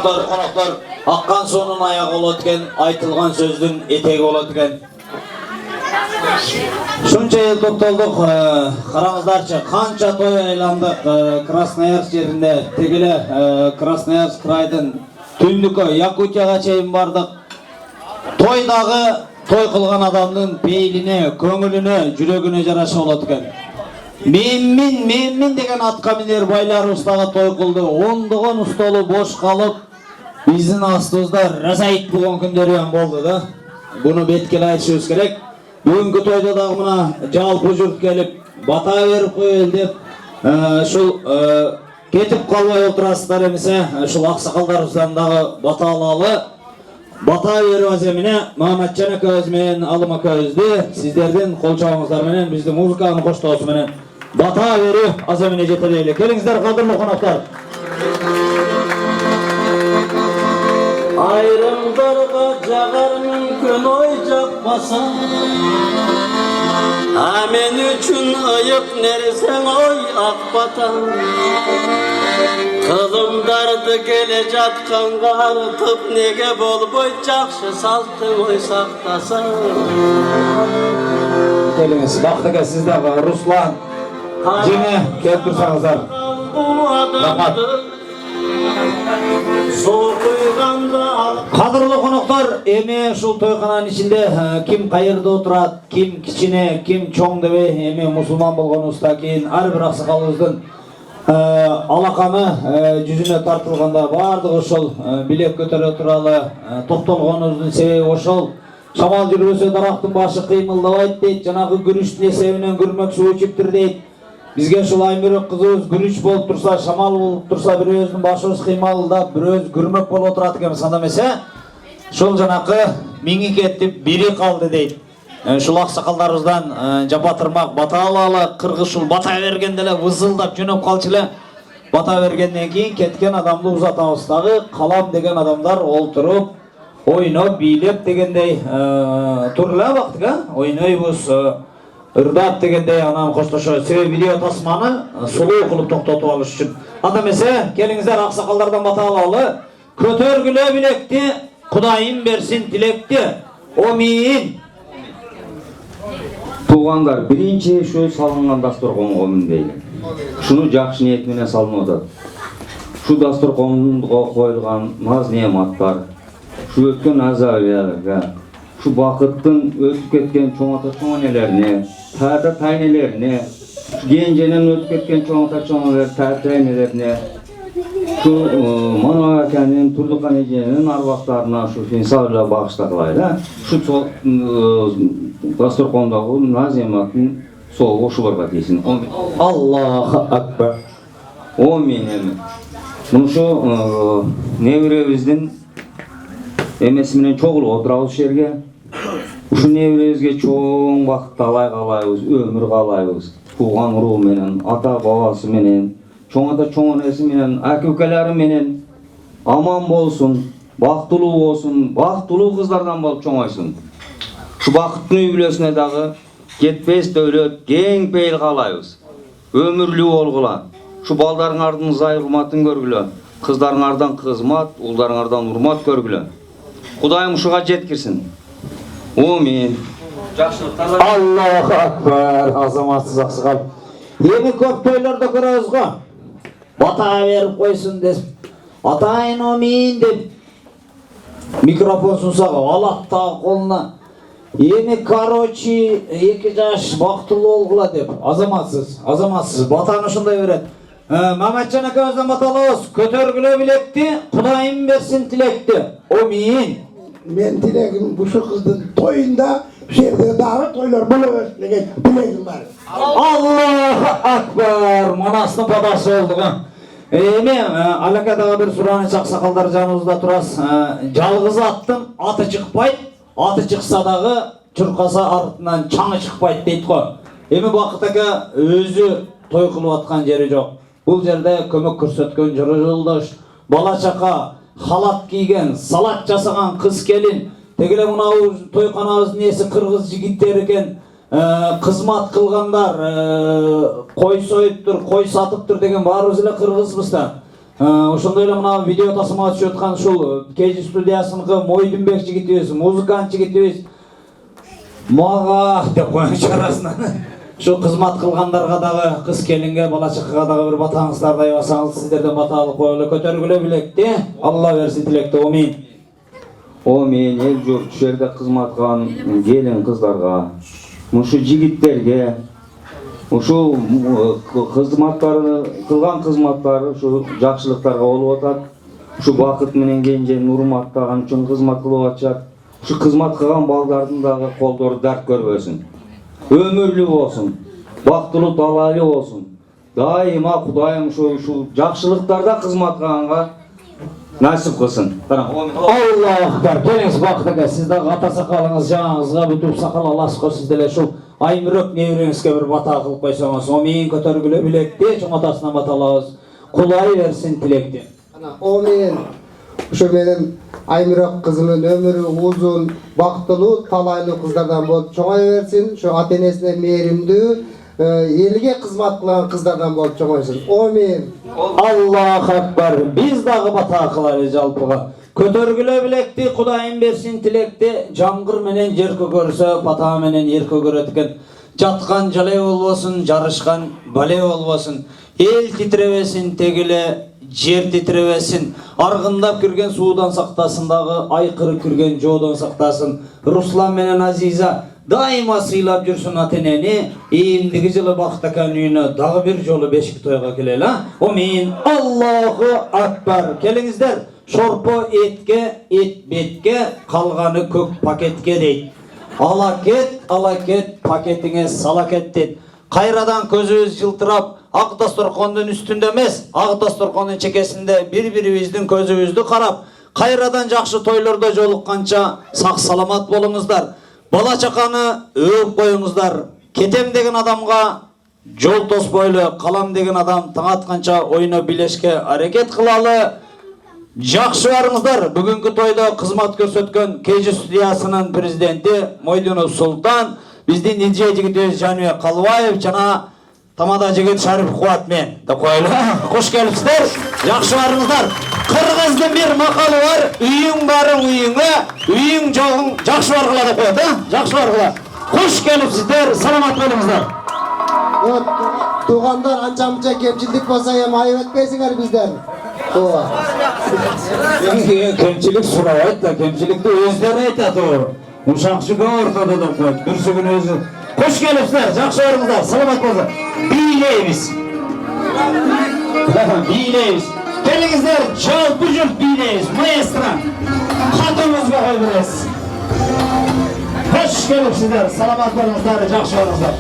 Konaklar, akkan sonun ayağı ola diken, aytılgan sözdün etegi ola diken. Şuncha yıl to'xtaldik, qarangizlarchi, qancha to'y aylandik Krasnoyarsk yerinde, tegile Krasnoyarsk kraydan Tündükö, Yakutiyaga çeyin bardık. Toydağı toy qilgan adamның peyline, көңіліне, жүрегіне жараша болады екен. Менмин деген атқа мінер байлар ұстаға той қылды. Ондығын ұстолы бош қалып, біздің астымызда разайт болған күндері болды да. Бұны беткелі айтышымыз керек. Бүгінгі тойда дағы мына жалпы жұрт келіп, бата беріп қойыл деп, шул кетіп қалмай отырасыздар емесе, шул ақсақалдарымыздан дағы бата алалы. Бата беру аземіне Маматжан акабыз менен Алым акабызды сіздерден қолчауыңыздарменен бізді музыканы қоштауысыменен бата беру аземіне жетелейлі. Келіңіздер, қадірлі қонақтар. Айрымдарға жағар мүмкін ой жақпаса, мен үшін ұйық нерсең ой ақбата. Kılımdardı gele жатқанға артып, неге болбой жақшы салттың ой сақтаса. Келіңіз, бақтыға сіздағы Руслан, жеңе келіп тұрсаңыздар. Рахмат. Қадірлі қонақтар, еме шул тойхананың ішінде ким қайырда отырады, ким кичине, ким чоң деп еме мұсылман болған ұста кейін әрбір ақсақалымыздың алақаны жүзіне тартылғанда бардығы ошол билек көтере туралы тоқталғанымыздың себебі ошол. Шамал жүрбөсө дарактын башы кыймылдабайт дейт, жанагы күрүштүн эсебинен күрмөк суу ичиптир дейт. Бизге ушул Аймөрөк кызыбыз күрүч болуп турса, шамал болуп турса, бирөөбүздүн башыбыз кыймалдап, бирөөбүз күрмөк болуп отурат экенбиз, анда эмесе. Ошол жанакы миңи кетип бири калды дейт. Шул аксакалдарыбыздан жапатырмак бата алалы, кыргыз шул бата бергенде эле вызылдап жөнөп калчу эле. Бата бергенден кийин кеткен адамды узатабыз. Дагы калам деген адамдар олтуруп, ойноп, бийлеп дегендей турла бактыга, ойнойбуз, ырдап дегендей анан коштошобуз. Себеби видео тасманы сулуу кылып токтотуп алыш үчүн. Анда эмесе, келиңиздер аксакалдардан бата алалы. Көтөргүлө билекти, Кудайым берсин тилекти. Омин. Туғандар, биринчи шу салынган дасторконго міндейлі. Шуну жакшы ниет менен салынып атат. Шу дасторконго коюлган наз неаматтар, шу өткөн азабияларга, шу бакыттын өтүп кеткен чоң ата чоң энелерине, таата тайнелерине, кенженен өтүп кеткен чоң ата чоң энелер таата тайнелерине, шу Манова аканын, Турдукан эженин арбактарына шу финсалга багышталгай да. Шу дасторкондогу назематтын соолу ушуларга тийсин. Аллаху акбар. Омин. Мушу неберебиздин эмеси менен чогулуп отурабыз жерге. Ушу неберебизге чоң бакыт алай калайбыз, өмүр каалайбыз. Тууган уруу менен, ата бабасы менен, чоң ата чоң энеси менен, ака-укалары менен аман болсун, бактылуу болсун, бактылуу кыздардан болуп чоңойсун. Шу бакыттын үй бүлөсүнө дагы кетпес дөөлөт, кең пейил каалайбыз. Өмүрлүү болгула. Шу балдарыңардын зай урматын көргүлө. Кыздарыңардан кызмат, улдарыңардан урмат көргүлө. Кудайым ушуга жеткирсин. Амин. Аллаху акбар. Азаматсыз аксакал. Эми көп тойлордо көрөбүз го. Бата берип койсун деп, атайын амин деп микрофон сунсага алат да колуна. Эми короче 2 жаш бактылуу болгула деп. Азаматсыз батаны ошондой берет. Маматжан акабыздан бата алабыз. Көтөргүлө билекти, Кудайым берсин тилекти. Амин. Мен тилегим бушу кыздын тоюнда жерде дагы тойлор боло берсин деген тилегим бар. Аллаху акбар. Манастын батасы болду го. Эми алакадагы бир сураныч аксакалдар жаныбызда турас. Жалгыз аттын аты чыкпайт. Аты чыкса дагы чуркаса артынан чаңы чыкпайт дейт го. Эми Бакыт ака өзү той кылып аткан жери жок. Бул жерде көмөк көрсөткөн жолдош, бала чака, халат кийген, салат жасаган кыз келин, тегеле мынау тойканабыздын эси кыргыз жигиттери экен, кызмат кылгандар, кой союптур, кой сатыптыр деген баарыбыз эле кыргызбыз да. Ошондой эле мына видео тасмага түшүп аткан ушул KG студиясыныкы Мойдунбек жигитибиз, музыкант жигитибиз мага деп коюңчу арасынан. Şu kızmat kılganlarga dagı, kız kelinge, bala çıkıga dagı bir batağınızlar dayvasanız sizlerden batağılık koyulu kötörgüle bilekti. Allah versin tilekti, amin. Amin. El jurt şerde kızmatkan gelin kızlarga, muşu jigitlerge, muşu kızmatlары, kılgan kızmatlары, şu jakşılıklarga olup atat. Şu bakıt menen genjen urmаттаган üçün kızmat kılıp atacak. Şu kızmat kılgan baldardın dagı koldoru dert görбөсүн. Ömürlü olsun, baktılı dalaylı olsun. Daima Kudayım şu jakşılıklarda kızmat kılганга nasip kılsın. Allah akbar, keliniz baktık, siz de ata sakalınız, janağınızga bütün sakal alasıko sizdele şu aymürök nevrenizge bir bata kılıp koysanız, amin, kötörgüle bilekti, çoğun atasına batalağız, kulay versin tilekti. Amin. Şu benim Aymürök kızımın ömrü uzun, baktılı, talaylı kızlardan bol çoğay versin. Şu atenesine merimdü, elge kızmat kılan kızlardan bol çoğaysın. Amin. Allah akbar, biz dağı bata kılarız jalpıga. Kötörgüle bilekti, Kudayım versin tilekti, jangır menen jer kökörse, bata menen yer kököretiken. Jatkan jalay olbosun, jarışkan balay olbosun. El titrebesin tegile, jer titrebesin. Argındap kirgen suudan saktasın dağı, aykırı kirgen joğdan saktasın. Ruslan menen Aziza daima sıylap жүрсүн ateneni. Eğimdigi жылы baktakan üyüne dağı bir jolu beşik toyga keleli. Amin. Allahu akbar. Kelingizler. Şorpo etke, et betke, kalganı kök paketke deyt. Alaket, paketine salaket deyt. Kayradan közübüz yıltırap, ak dastorkondun üstünde emes, ak dastorkondun çekesinde bir-biribizдің közübüzdü karap, kayradan jakşı toylarda jolukkança sak salamat bolуңуздар. Bala çakanı ööp koyuңуздар. Ketem degen adamga jol tospoylu, kalam degen adam taң atkança oyuna bileşke hareket kılalı. Jakşı barыңыздар. Bugünkü toyda kızmat körsötkön KG studiyasının prezidenti Moydunov Sultan, bizdin DJ jigitimiz Janibek Kalыбаев жана тамада жигит Шариф Кубат мен деп коелу. Кош келипсиздер. Жакшы барыңыздар. Кыргыздын bir makalı var. Үйүң барың үйүңө, үйүң жогуң жакшы баргыла деп коет, Жакшы баргыла. Кош келипсиздер. Саламат болуңуздар. Tuğanlar anca kemçildik bolsa hem ayıp etmeysinler bizden. Kemçilik surabayt da, kemçilikti özleri aytат o. Uşakçıga ortada da koyat, dürsügün özü. Hoş gelipsizler, jakşı barыңızдар, salamat bolsa. Biyleybiz. Biyleybiz. Kelingizler, jalpı jurt biyleybiz, maestro. Hatımızga koyburuz. Hoş gelipsizler, salamat bolуңуздар, jakşı barыңızдар.